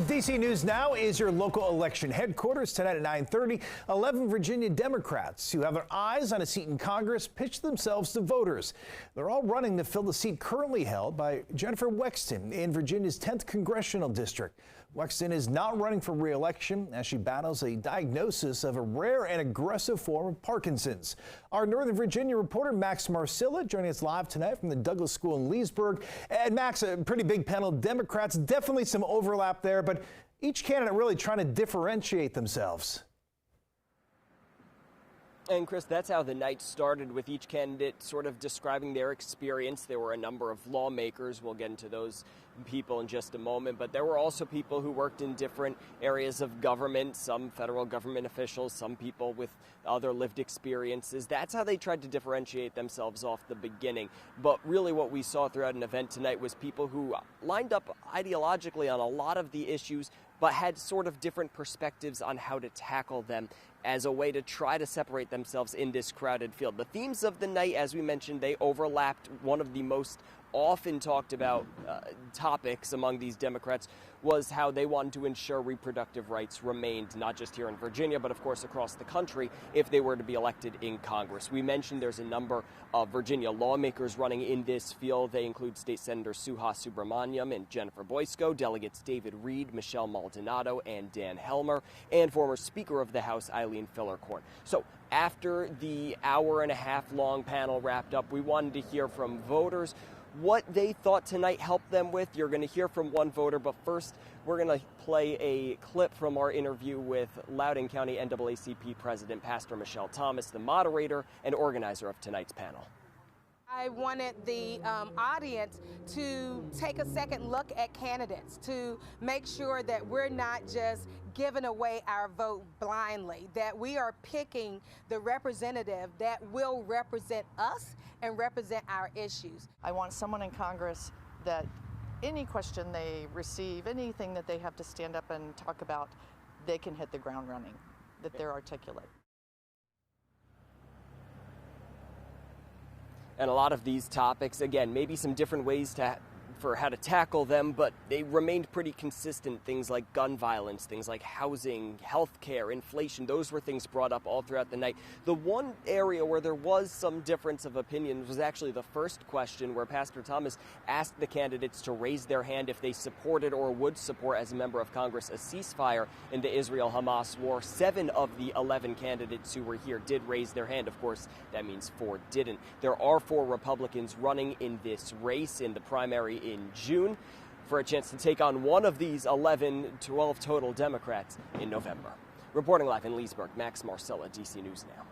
DC News Now is your local election headquarters. Tonight at 9:30, 11 Virginia Democrats who have their eyes on a seat in Congress pitch themselves to voters. They're all running to fill the seat currently held by Jennifer Wexton in Virginia's 10th Congressional District. Wexton is not running for re-election as she battles a diagnosis of a rare and aggressive form of Parkinson's. Our Northern Virginia reporter Max Marcilla joining us live tonight from the Douglas School in Leesburg. And Max, a pretty big panel of Democrats, definitely some overlap there, but each candidate really trying to differentiate themselves. And Chris, that's how the night started, with each candidate sort of describing their experience. There were a number of lawmakers. We'll get into those people in just a moment. But there were also people who worked in different areas of government, some federal government officials, some people with other lived experiences. That's how they tried to differentiate themselves off the beginning. But really what we saw throughout an event tonight was people who lined up ideologically on a lot of the issues, but had sort of different perspectives on how to tackle them as a way to try to separate themselves in this crowded field. The themes of the night, as we mentioned, they overlapped. One of the most often talked about topics among these Democrats was how they wanted to ensure reproductive rights remained, not just here in Virginia, but of course across the country if they were to be elected in Congress. We mentioned there's a number of Virginia lawmakers running in this field. They include State Senator Suha Subramaniam and Jennifer Boysko, delegates David Reed, Michelle Maldonado, and Dan Helmer, and former Speaker of the House Eileen Fillercorn. So after the hour-and-a-half-long panel wrapped up, we wanted to hear from voters what they thought tonight helped them with. You're going to hear from one voter, but first we're going to play a clip from our interview with Loudoun County NAACP President Pastor Michelle Thomas, the moderator and organizer of tonight's panel. I wanted the audience to take a second look at candidates, to make sure that we're not just giving away our vote blindly, that we are picking the representative that will represent us and represent our issues. I want someone in Congress that any question they receive, anything that they have to stand up and talk about, they can hit the ground running, that they're articulate. And a lot of these topics, again, maybe some different ways for how to tackle them, but they remained pretty consistent. Things like gun violence, things like housing, health care, inflation, those were things brought up all throughout the night. The one area where there was some difference of opinion was actually the first question, where Pastor Thomas asked the candidates to raise their hand if they supported or would support, as a member of Congress, a ceasefire in the Israel-Hamas war. 7 of the 11 candidates who were here did raise their hand. Of course, that means 4 didn't. There are 4 Republicans running in this race in the primary in June for a chance to take on one of these 12 total Democrats in November. Reporting live in Leesburg, Max Marcilla, DC News Now.